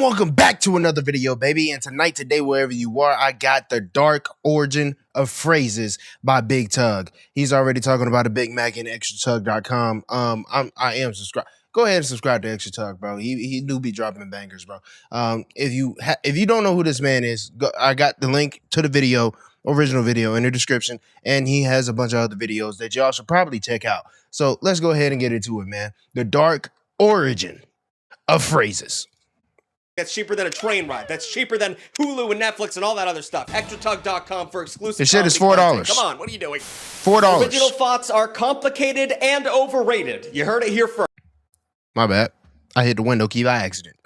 And welcome back to another video, baby. And today, wherever you are, I got the Dark Origin of Phrases by Big Tug. He's already talking about a Big Mac and extratug.com. I am subscribed. Go ahead and subscribe to Extra Tug, bro. He do be dropping bangers, bro. If you don't know who this man is, I got the link to the video, original video, in the description, and he has a bunch of other videos that y'all should probably check out. So let's go ahead and get into it, man. The Dark Origin of Phrases. That's cheaper than a train ride. That's cheaper than Hulu and Netflix and all that other stuff. Extratug.com for exclusive. This shit is $4. Come on, what are you doing? $4. Original thoughts are complicated and overrated. You heard it here My bad. I hit the window key by accident.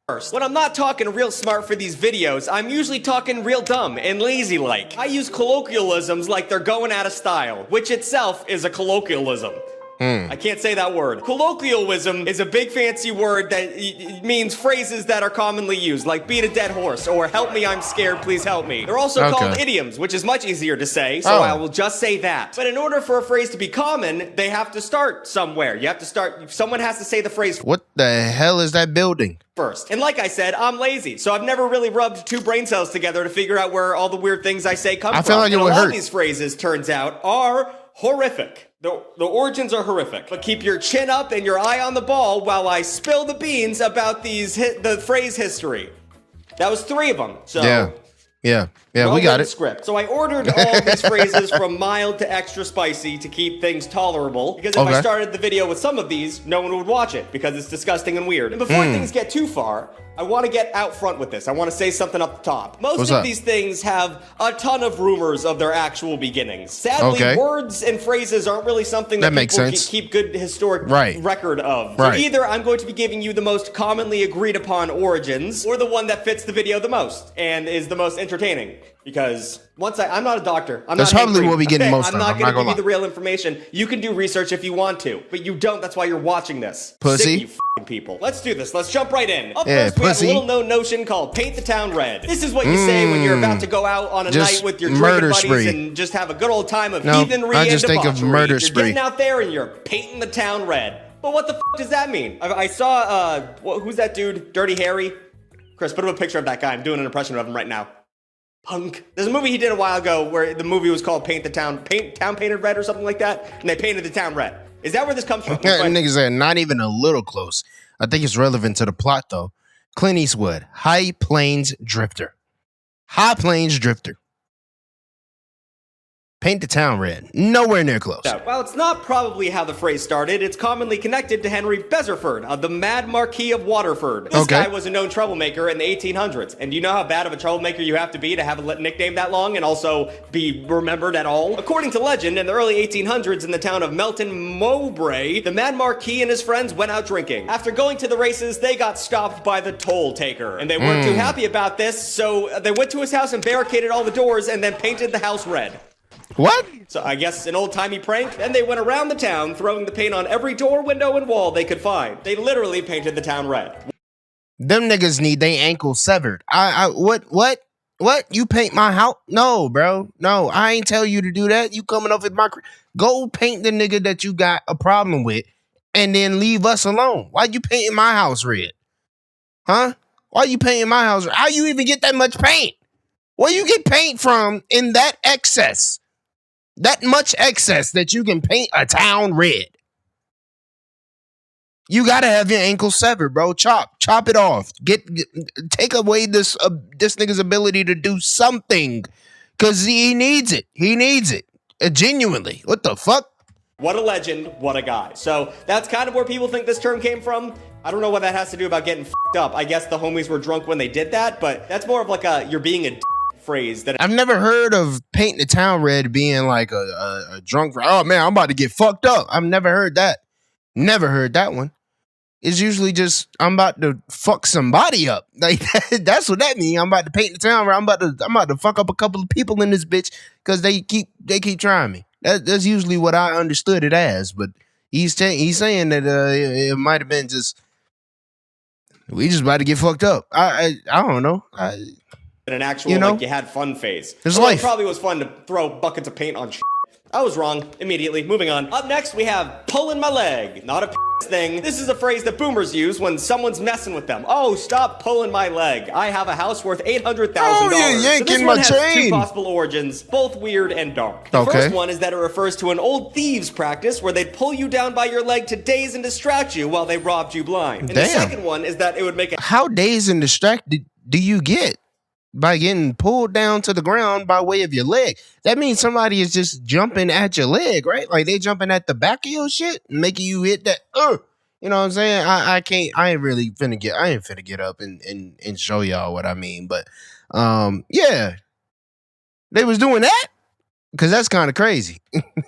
first. When I'm not talking real smart for these videos, I'm usually talking real dumb and lazy-like. I use colloquialisms like they're going out of style, which itself is a colloquialism. I can't say that word. Colloquialism is a big fancy word that means phrases that are commonly used, like beat a dead horse or help me, I'm scared, please help me. They're also called idioms, which is much easier to say, so I will just say that. But in order for a phrase to be common, they have to start somewhere. You have to start, someone has to say the phrase What the hell is that building? First. And like I said, I'm lazy, so I've never really rubbed two brain cells together to figure out where all the weird things I say come from. I feel like it would hurt. A lot of these phrases, turns out, are horrific. The origins are horrific, but keep your chin up and your eye on the ball while I spill the beans about the phrase history. That was 3 of them. So yeah, we got it. Script. So I ordered all these phrases from mild to extra spicy to keep things tolerable, because if I started the video with some of these, no one would watch it because it's disgusting and weird. And before things get too far, I want to get out front with this. I want to say something up the top. Most of these things have a ton of rumors of their actual beginnings. Sadly, words and phrases aren't really something that people keep good historic record of. So either I'm going to be giving you the most commonly agreed upon origins, or the one that fits the video the most and is the most entertaining. Because I'm not a doctor. That's probably what we get most of. I'm not going to give you the real information. You can do research if you want to, but you don't. That's why you're watching this. Pussy. Sick, you f***ing people. Let's do this. Let's jump right in. Up first, we have a little known notion called paint the town red. This is what you say when you're about to go out on a night with your drinking buddies and just have a good old time of heathenry and debauchery. I just think of murder spree. You're getting out there and you're painting the town red. But what the f*** does that mean? I saw, who's that dude? Dirty Harry? Chris, put up a picture of that guy. I'm doing an impression of him right now. Punk. There's a movie he did a while ago where the movie was called Town Painted Red or something like that, and they painted the town red. Is that where this comes from? Niggas are not even a little close. I think it's relevant to the plot, though. Clint Eastwood, High Plains Drifter. High Plains Drifter. Paint the town red. Nowhere near close. While it's not probably how the phrase started, it's commonly connected to Henry Beserford, the Mad Marquis of Waterford. This guy was a known troublemaker in the 1800s. And do you know how bad of a troublemaker you have to be to have a nickname that long and also be remembered at all? According to legend, in the early 1800s in the town of Melton Mowbray, the Mad Marquis and his friends went out drinking. After going to the races, they got stopped by the toll taker. And they weren't too happy about this, so they went to his house and barricaded all the doors and then painted the house red. What? So I guess an old-timey prank. Then they went around the town, throwing the paint on every door, window, and wall they could find. They literally painted the town red. Them niggas need they ankles severed. What? You paint my house? No, bro. No, I ain't tell you to do that. You coming up with my... Go paint the nigga that you got a problem with, and then leave us alone. Why you painting my house red? Huh? Why you painting my house red? How you even get that much paint? Where you get paint from in that excess? That much excess that you can paint a town red. You gotta have your ankle severed, bro. Chop it off. Take away this nigga's ability to do something, cause he needs it. He needs it genuinely. What the fuck? What a legend. What a guy. So that's kind of where people think this term came from. I don't know what that has to do about getting fucked up. I guess the homies were drunk when they did that, but that's more of like you're being a phrase that I've never heard of painting the town red being like a drunk. Oh man, I'm about to get fucked up. I've never heard that. Never heard that one. It's usually just I'm about to fuck somebody up. Like that's what that means. I'm about to paint the town red. I'm about to fuck up a couple of people in this bitch because they keep trying me. That's usually what I understood it as. But he's saying that it might have been just we just about to get fucked up. I don't know. An actual, like, you had fun phase. It probably was fun to throw buckets of paint on shit. I was wrong immediately. Moving on. Up next, we have pulling my leg. Not a thing. This is a phrase that boomers use when someone's messing with them. Oh, stop pulling my leg. I have a house worth $800,000. Oh, you're yanking my has chain. two possible origins, both weird and dark. The first one is that it refers to an old thieves' practice where they'd pull you down by your leg to daze and distract you while they robbed you blind. And the second one is that it would make a... How dazed and distracted do you get by getting pulled down to the ground by way of your leg? That means somebody is just jumping at your leg, right? Like they jumping at the back of your shit, making you hit that. You know what I'm saying? I can't. I ain't finna get up and show y'all what I mean. But yeah, they was doing that because that's kind of crazy.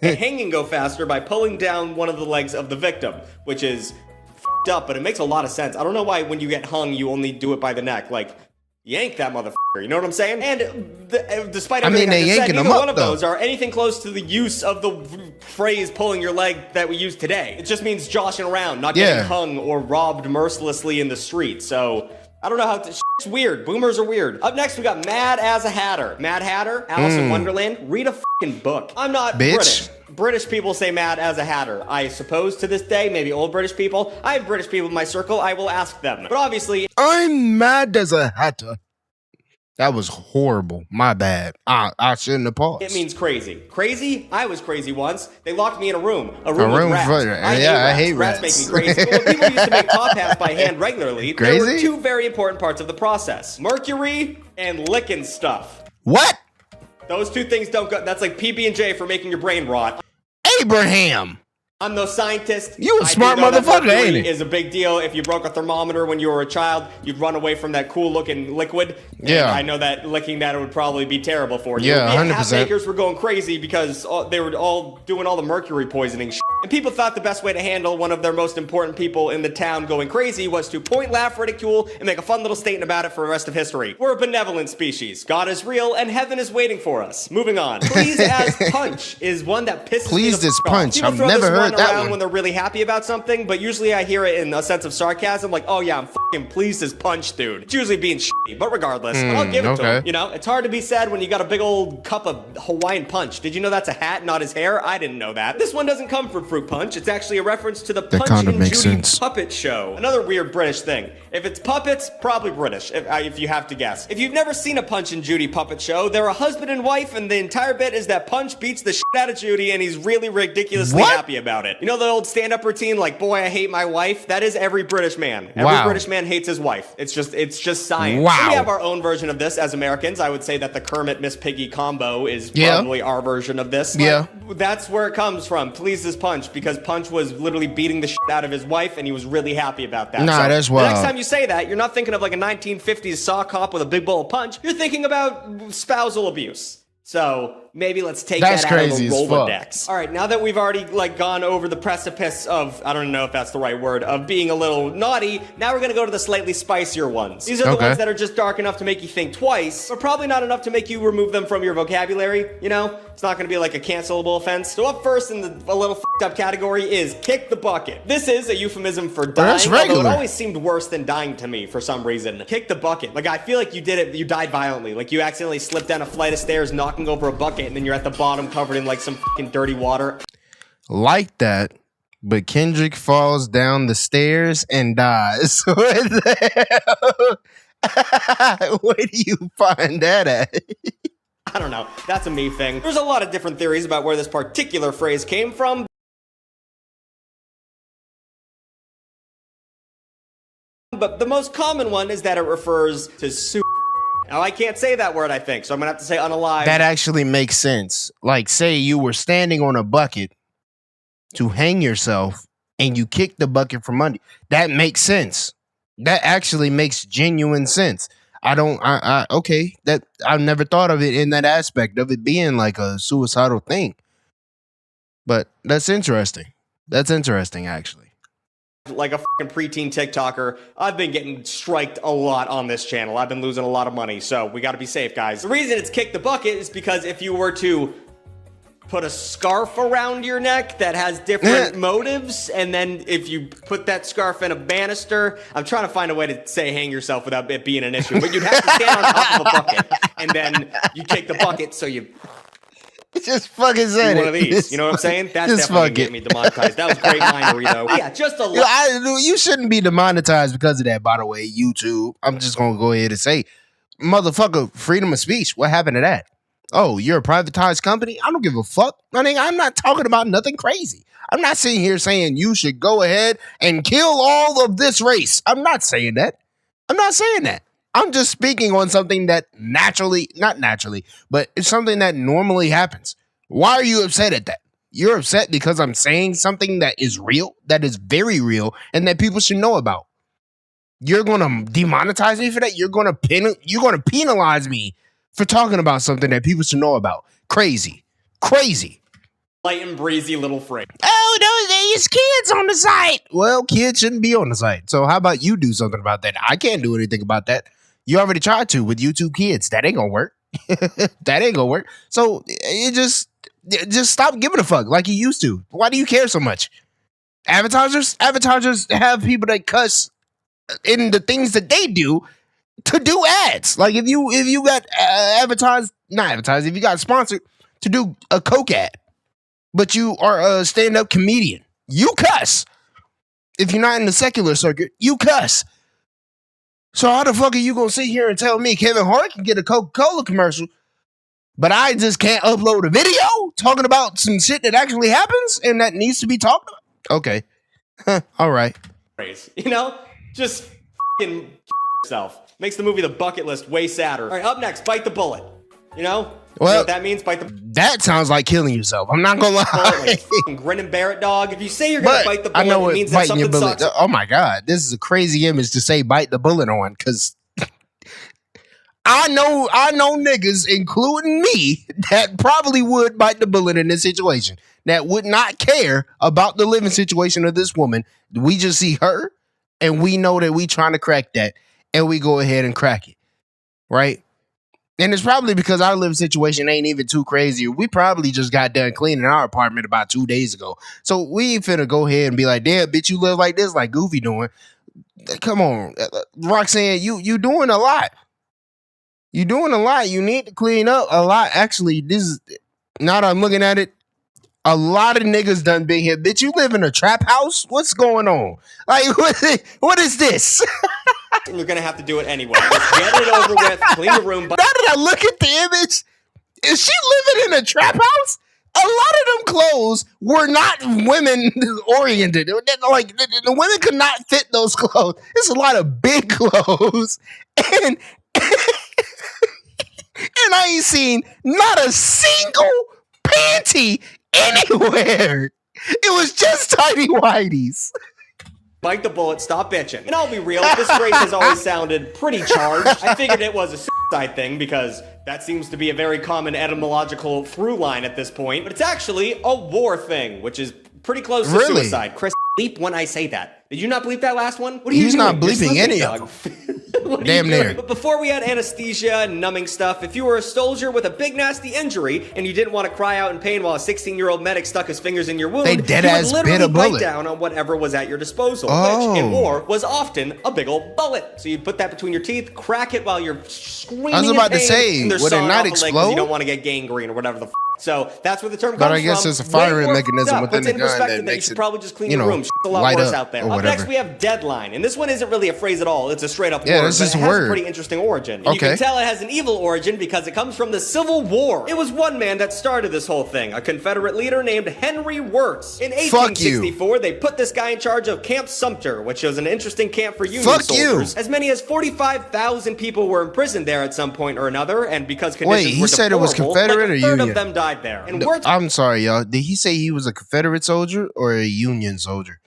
Hanging go faster by pulling down one of the legs of the victim, which is f***ed up, but it makes a lot of sense. I don't know why when you get hung, you only do it by the neck. Like, yank that motherfucker, you know what I'm saying? And despite everything I just said, neither one of those are anything close to the use of the phrase pulling your leg that we use today. It just means joshing around, not getting hung or robbed mercilessly in the street. So, I don't know how it's weird. Boomers are weird. Up next, we got Mad as a Hatter. Mad Hatter, Alice in Wonderland. Read a fucking book. I'm not British. British people say Mad as a Hatter. I suppose to this day, maybe old British people. I have British people in my circle. I will ask them. But obviously, I'm mad as a hatter. That was horrible. My bad. I shouldn't have paused. It means crazy. Crazy? I was crazy once. They locked me in a room. A room with rats. I hate rats. Rats make me crazy. But when people used to make top hats by hand regularly, there were two very important parts of the process. Mercury and licking stuff. What? Those two things don't go. That's like PB&J for making your brain rot. Abraham. I'm no scientist. You a smart motherfucker, ain't it? Is a big deal. If you broke a thermometer when you were a child, you'd run away from that cool looking liquid. Yeah. And I know that licking that would probably be terrible for you. Yeah, 100%. Hat makers were going crazy because they were all doing all the mercury poisoning shit. And people thought the best way to handle one of their most important people in the town going crazy was to point, laugh, ridicule, and make a fun little statement about it for the rest of history. We're a benevolent species. God is real, and heaven is waiting for us. Moving on. Please as punch is one that pisses me the Please as punch. People I've throw never this heard that around one. when they're really happy about something, but usually I hear it in a sense of sarcasm, like, oh yeah, I'm fucking pleased as punch, dude. It's usually being shitty, but regardless, I'll give it to him. You know, it's hard to be sad when you got a big old cup of Hawaiian punch. Did you know that's a hat, not his hair? I didn't know that. This one doesn't come from fruit punch. It's actually a reference to the Punch and Judy puppet show. Another weird British thing. If it's puppets, probably British, if you have to guess. If you've never seen a Punch and Judy puppet show, they're a husband and wife, and the entire bit is that Punch beats the shit out of Judy, and he's really ridiculously happy about it. You know the old stand-up routine, like, boy, I hate my wife? That is every British man. Every British man hates his wife. It's just science. Wow. We have our own version of this as Americans. I would say that the Kermit Miss Piggy combo is probably our version of this. Yeah. That's where it comes from. Please as Punch, because Punch was literally beating the shit out of his wife, and he was really happy about that. Nah, that's wild. The next time you say that, you're not thinking of like a 1950s sock hop with a big bowl of punch. You're thinking about spousal abuse. So maybe let's take that out of the Rolodex. All right, now that we've already like gone over the precipice of, I don't know if that's the right word, of being a little naughty, now we're gonna go to the slightly spicier ones. These are the ones that are just dark enough to make you think twice, but probably not enough to make you remove them from your vocabulary, you know? It's not gonna be like a cancelable offense. So up first in a little f***ed up category is kick the bucket. This is a euphemism for dying, although it always seemed worse than dying to me for some reason. Kick the bucket. Like, I feel like you did it, you died violently. Like, you accidentally slipped down a flight of stairs, knocking over a bucket, and then you're at the bottom covered in like some fucking dirty water. Like that, but Kendrick falls down the stairs and dies. Where do you find that at? I don't know. That's a me thing. There's a lot of different theories about where this particular phrase came from. But the most common one is that it refers to soup. Now, I can't say that word, I think, so I'm gonna have to say unalive. That actually makes sense. Like, say you were standing on a bucket to hang yourself and you kicked the bucket from under. That makes sense. That actually makes genuine sense. Okay, that I've never thought of it in that aspect of it being like a suicidal thing. But that's interesting. That's interesting, actually. Like a fucking preteen TikToker, I've been getting striked a lot on this channel. I've been losing a lot of money, so we gotta be safe, guys. The reason it's kick the bucket is because if you were to put a scarf around your neck that has different motives, and then if you put that scarf in a banister, I'm trying to find a way to say hang yourself without it being an issue, but you'd have to stand on top of a bucket, and then you kick the bucket, so you Just fucking said one of these. You know what I'm saying? That's definitely gonna get me demonetized. That was great minery though. Yeah, just a lot. You shouldn't be demonetized because of that, by the way, YouTube. I'm just gonna go ahead and say, motherfucker, freedom of speech. What happened to that? Oh, you're a privatized company? I don't give a fuck. I mean, I'm not talking about nothing crazy. I'm not sitting here saying you should go ahead and kill all of this race. I'm not saying that. I'm not saying that. I'm just speaking on something that not naturally, but it's something that normally happens. Why are you upset at that? You're upset because I'm saying something that is real, that is very real, and that people should know about. You're gonna demonetize me for that? You're gonna penalize me for talking about something that people should know about. Crazy. Light and breezy little phrase. Oh, there's kids on the site. Well, kids shouldn't be on the site. So how about you do something about that? I can't do anything about that. You already tried to with YouTube Kids. That ain't gonna work. That ain't gonna work. So you just stop giving a fuck like you used to. Why do you care so much? Advertisers have people that cuss in the things that they do to do ads. Like if you got if you got sponsored to do a Coke ad, but you are a stand-up comedian, you cuss. If you're not in the secular circuit, you cuss. So how the fuck are you gonna sit here and tell me Kevin Hart can get a Coca-Cola commercial, but I just can't upload a video talking about some shit that actually happens and that needs to be talked about? Okay. All right. You know, just f***ing yourself. Makes the movie The Bucket List way sadder. All right, up next, bite the bullet. You know? Well, you know what that means? That sounds like killing yourself. I'm not gonna lie. Like grin and bear it, dog. If you say you're gonna bite the bullet, it means that something sucks. Oh my god, this is a crazy image to say bite the bullet on, because I know niggas, including me, that probably would bite the bullet in this situation. That would not care about the living situation of this woman. We just see her, and we know that we trying to crack that, and we go ahead and crack it, right? And it's probably because our living situation ain't even too crazy. We probably just got done cleaning our apartment about 2 days ago. So we ain't finna go ahead and be like, damn, bitch, you live like this, like Goofy doing. Come on. Roxanne, you doing a lot. You doing a lot. You need to clean up a lot. Actually, this is, now that I'm looking at it, a lot of niggas done been here. Bitch, you live in a trap house? What's going on? Like, what is this? You're gonna have to do it anyway. Just get it over with. Clean the room. Now that I look at the image, is she living in a trap house? A lot of them clothes were not women oriented. Like the women could not fit those clothes. It's a lot of big clothes, and I ain't seen not a single panty anywhere. It was just tidy whities. Bite the bullet, stop bitching. And I'll be real, this phrase has always sounded pretty charged. I figured it was a suicide thing because that seems to be a very common etymological through line at this point. But it's actually a war thing, which is pretty close to suicide. Chris, bleep when I say that. Did you not bleep that last one? What are you doing? He's not bleeping any of them. Damn near. But before we had anesthesia and numbing stuff, if you were a soldier with a big nasty injury and you didn't want to cry out in pain while a 16-year-old medic stuck his fingers in your wound, you would literally bite down on whatever was at your disposal, which in war was often a big old bullet. So you'd put that between your teeth, crack it while you're screaming. I was about to say, would it not explode? You don't want to get gangrene or whatever the f. So that's where the term comes from. But I guess it's a firing mechanism within the gun that makes you it, probably just clean your room. A lot worse out there. Up next, we have deadline, and this one isn't really a phrase at all. It's a straight up word, but it has a pretty interesting origin. And you can tell it has an evil origin because it comes from the Civil War. It was one man that started this whole thing, a Confederate leader named Henry Wirz. In 1864, they put this guy in charge of Camp Sumter, which was an interesting camp for Union soldiers. As many as 45,000 people were imprisoned there at some point or another, and because conditions were deplorable, said it was Confederate or Union? A third of them died there. And I'm sorry, y'all. Did he say he was a Confederate soldier or a Union soldier?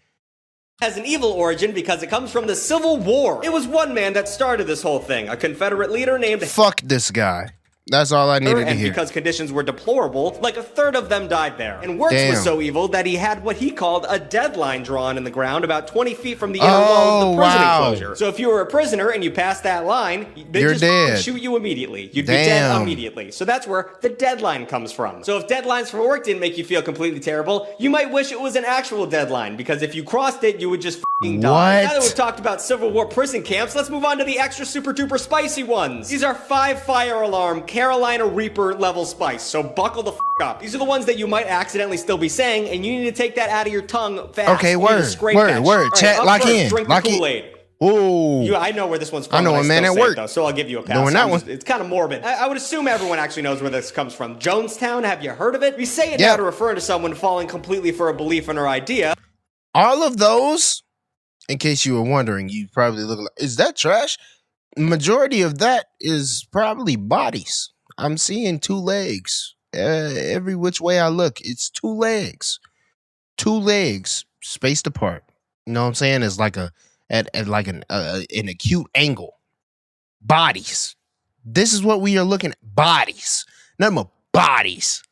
Has an evil origin because it comes from the Civil War. It was one man that started this whole thing, a Confederate leader named... Fuck this guy. That's all I needed to hear. And because conditions were deplorable, like a third of them died there. And Wirz was so evil that he had what he called a deadline drawn in the ground about 20 feet from the inner wall of the prison enclosure. So if you were a prisoner and you passed that line, they'd just shoot you immediately. You'd be dead immediately. So that's where the deadline comes from. So if deadlines for work didn't make you feel completely terrible, you might wish it was an actual deadline, because if you crossed it, you would just f***ing die. Now that we've talked about Civil War prison camps, let's move on to the extra super duper spicy ones. These are 5 fire alarm Carolina Reaper level spice, so buckle the f up. These are the ones that you might accidentally still be saying, and you need to take that out of your tongue fast. Okay, word. Chat, lock in. Drink the Kool-Aid. Ooh. I know where this one's from. I know a man at work, though, so I'll give you a pass. Knowing that one. It's kind of morbid. I would assume everyone actually knows where this comes from. Jonestown, have you heard of it? We say it now to refer to someone falling completely for a belief in or idea. All of those, in case you were wondering, you probably look like, is that trash? Majority of that is probably bodies. I'm seeing 2 legs. Every which way I look, it's 2 legs. 2 legs spaced apart. You know what I'm saying? It's like at like an acute angle. Bodies. This is what we are looking at. Bodies. Nothing but bodies.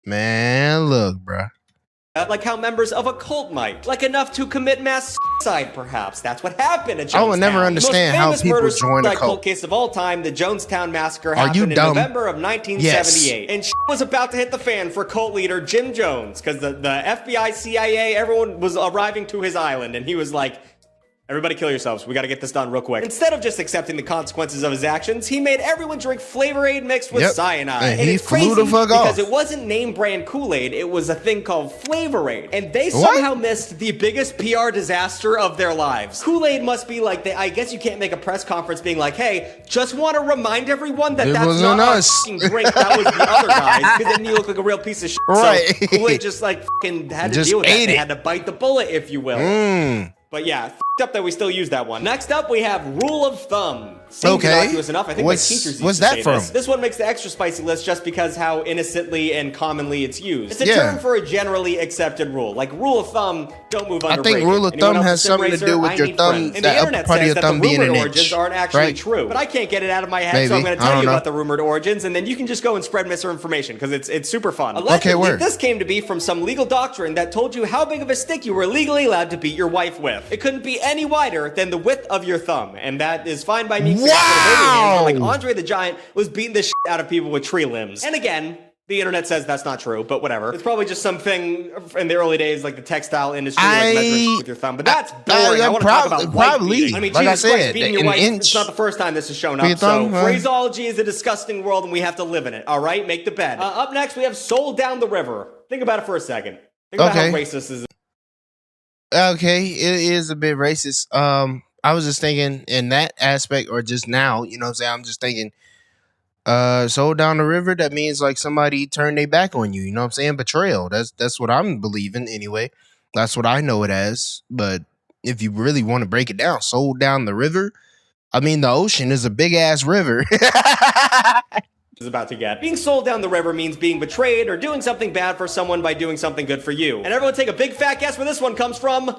Man, look, bruh. Like how members of a cult might. Like enough to commit mass suicide, perhaps. That's what happened at Jonestown. I will never understand how people join a cult. Case of all time, the Jonestown Massacre happened in November of 1978. Yes. And was about to hit the fan for cult leader Jim Jones, because the FBI, CIA, everyone was arriving to his island, and he was like, everybody kill yourselves. We got to get this done real quick. Instead of just accepting the consequences of his actions, he made everyone drink Flavor Aid mixed with cyanide. And it's crazy because it wasn't name brand Kool-Aid. It was a thing called Flavor Aid. And they somehow missed the biggest PR disaster of their lives. Kool-Aid must be like, I guess you can't make a press conference being like, hey, just want to remind everyone that that's not our fucking drink. That was the other guys. Because then you look like a real piece of shit. Right. So Kool-Aid just like fucking had to deal with that. They had to bite the bullet, if you will. But yeah, up that we still use that one. Next up, we have rule of thumb. Seems innocuous enough. I think my teachers used to say this. This one makes the extra spicy list just because how innocently and commonly it's used. It's a term for a generally accepted rule. Like rule of thumb, don't move under. I think rule of thumb has something to do with your thumb. And the internet says that the rumored origins aren't actually true. But I can't get it out of my head, so I'm going to tell you about the rumored origins, and then you can just go and spread misinformation because it's super fun. Allegedly, this came to be from some legal doctrine that told you how big of a stick you were legally allowed to beat your wife with. It couldn't be any wider than the width of your thumb, and that is fine by me. Wow! Like Andre the Giant was beating the shit out of people with tree limbs. And again, the internet says that's not true, but whatever. It's probably just something in the early days, like the textile industry, like measuring with your thumb. But that's boring. I want to talk about wife beating. I mean, like Jesus Christ, beating your wife, it's not the first time this has shown up. So phraseology is a disgusting world, and we have to live in it. All right? Make the bed. Up next, we have Soul Down the River. Think about it for a second. Think about how racist this is. Okay, it is a bit racist. I was just thinking in that aspect, or just now, you know what I'm saying? I'm just thinking, soul down the river, that means like somebody turned their back on you, you know what I'm saying? Betrayal. That's what I'm believing anyway. That's what I know it as. But if you really want to break it down, soul down the river, I mean, the ocean is a big ass river. Is about to get. Being sold down the river means being betrayed or doing something bad for someone by doing something good for you. And everyone take a big fat guess where this one comes from.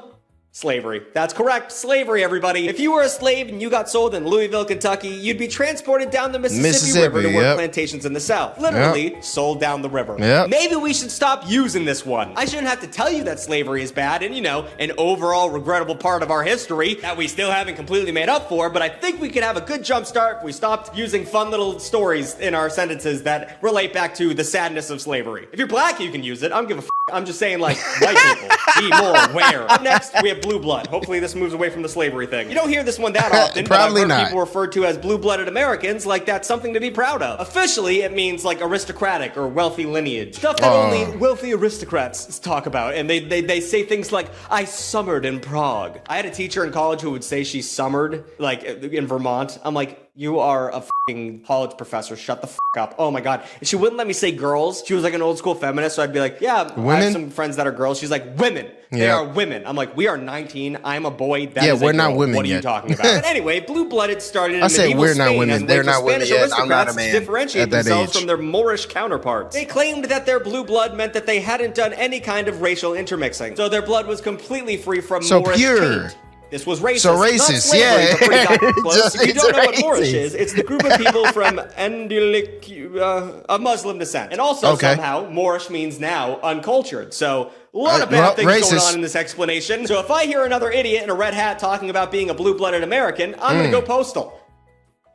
Slavery. That's correct. Slavery, everybody. If you were a slave and you got sold in Louisville, Kentucky, you'd be transported down the Mississippi River to work plantations in the South. Literally, sold down the river. Maybe we should stop using this one. I shouldn't have to tell you that slavery is bad and, you know, an overall regrettable part of our history that we still haven't completely made up for, but I think we could have a good jump start if we stopped using fun little stories in our sentences that relate back to the sadness of slavery. If you're black, you can use it. I don't give a f. I'm just saying, like, white people, be more aware. Up next, we have blue blood. Hopefully this moves away from the slavery thing. You don't hear this one that often, but I've heard people referred to as blue-blooded Americans like that's something to be proud of. Officially, it means like aristocratic or wealthy lineage. Stuff that only wealthy aristocrats talk about, and they say things like, I summered in Prague. I had a teacher in college who would say she summered, like, in Vermont. I'm like, you are a f***ing college professor. Shut the f*** up. Oh my God. And she wouldn't let me say girls. She was like an old school feminist. So I'd be like, yeah, I have some friends that are girls. She's like, women. They are women. I'm like, we are 19. I'm a boy. That is we're a girl. not women. What are you talking about? But anyway, blue-blooded started in I said medieval we're Spain not women. They're not women yet. I'm not a man. Differentiate themselves from their Moorish counterparts. They claimed that their blue blood meant that they hadn't done any kind of racial intermixing. So their blood was completely free from Moorish taint. This was racist. So racist, But pretty goddamn close. If you don't know what Moorish is, it's the group of people from of Muslim descent. And also somehow, Moorish means now uncultured. So a lot of bad things going on in this explanation. So if I hear another idiot in a red hat talking about being a blue-blooded American, I'm going to go postal.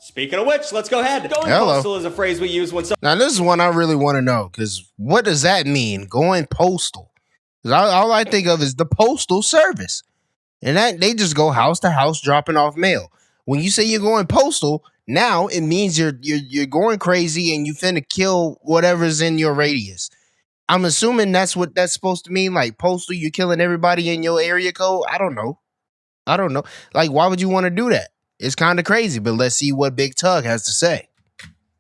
Speaking of which, let's go ahead. Going postal is a phrase we use when Now this is one I really want to know, because what does that mean, going postal? Because all I think of is the postal service. And that they just go house to house dropping off mail. When you say you're going postal, now it means you're going crazy and you finna kill whatever's in your radius. I'm assuming that's what that's supposed to mean. Like postal, you're killing everybody in your area code. I don't know. Like, why would you want to do that? It's kind of crazy, but let's see what Big Tug has to say.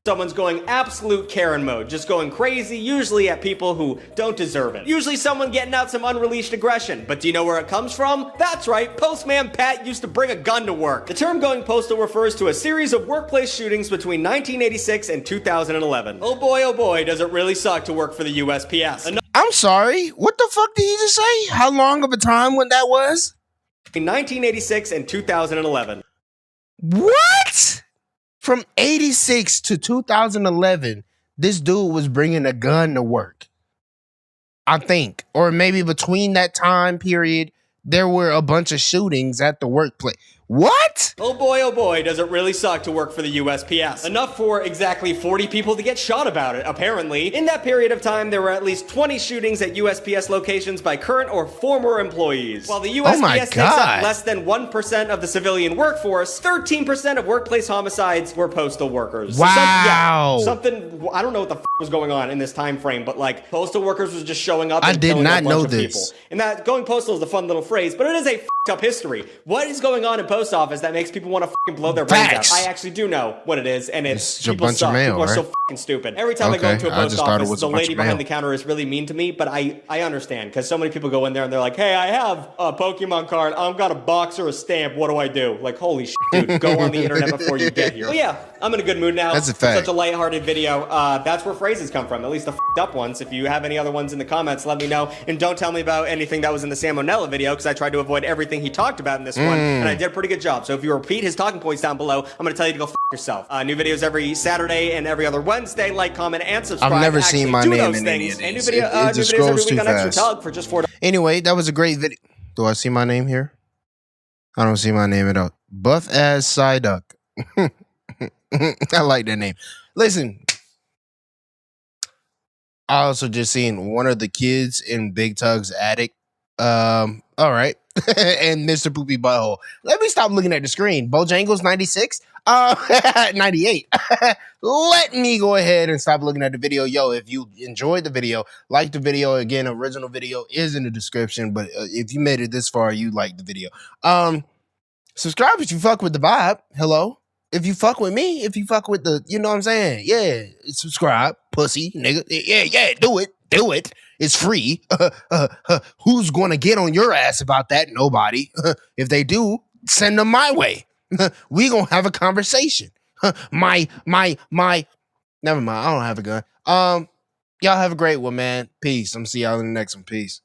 Someone's going absolute Karen mode, just going crazy, usually at people who don't deserve it. Usually someone getting out some unreleased aggression. But do you know where it comes from? That's right, Postman Pat used to bring a gun to work. The term going postal refers to a series of workplace shootings between 1986 and 2011. Oh boy, does it really suck to work for the USPS. I'm sorry, what the fuck did he just say? How long of a time when that was? In 1986 and 2011. What? From 86 to 2011, this dude was bringing a gun to work. I think. Or maybe between that time period, there were a bunch of shootings at the workplace. What? Oh boy, does it really suck to work for the USPS. Enough for exactly 40 people to get shot about it, apparently. In that period of time, there were at least 20 shootings at USPS locations by current or former employees. While the USPS takes up less than 1% of the civilian workforce, 13% of workplace homicides were postal workers. Wow. Something, I don't know what the f was going on in this time frame, but like, postal workers was just showing up and I did killing not a bunch know of this. people. And that going postal is a fun little phrase, but it is a f***ed up history. What is going on in post office that makes people want to f***ing blow their brains out? I actually do know what it is, and it's people bunch suck. of mail, people are right? so f***ing stupid. Every time I go into a post office, the lady behind the mail. counter is really mean to me, but I understand, because so many people go in there and they're like, hey, I have a Pokemon card, I've got a box or a stamp, what do I do? Like, holy shit, dude, go on the internet before you get here. But yeah, I'm in a good mood now. That's a fact. Such a lighthearted video. That's where phrases come from, at least the f***ed up ones. If you have any other ones in the comments, let me know, and don't tell me about anything that was in the Salmonella video, because I tried to avoid everything he talked about in this one, and I did a pretty good job. So if you repeat his talking points down below, I'm going to tell you to go f*** yourself. New videos every Saturday and every other Wednesday. Like, comment, and subscribe. I've never seen my name in any of these. And new videos every week on Extra Tug for just $4. Anyway, that was a great video. Do I see my name here? I don't see my name at all. Buff ass Psyduck. I like that name. Listen, I also just seen one of the kids in Big Tug's attic. All right. And Mr. Poopy Butthole. Let me stop looking at the screen. Bojangles 96? 98. Let me go ahead and stop looking at the video. Yo, if you enjoyed the video, like the video. Again, original video is in the description, but if you made it this far, you liked the video. Subscribe if you fuck with the vibe. Hello? If you fuck with me, if you fuck with the, you know what I'm saying? Yeah, subscribe, pussy, nigga. Yeah, do it. It's free. Who's gonna get on your ass about that? Nobody. If they do, send them my way. We gonna have a conversation. Never mind. I don't have a gun. Y'all have a great one, man. Peace. I'm see y'all in the next one. Peace.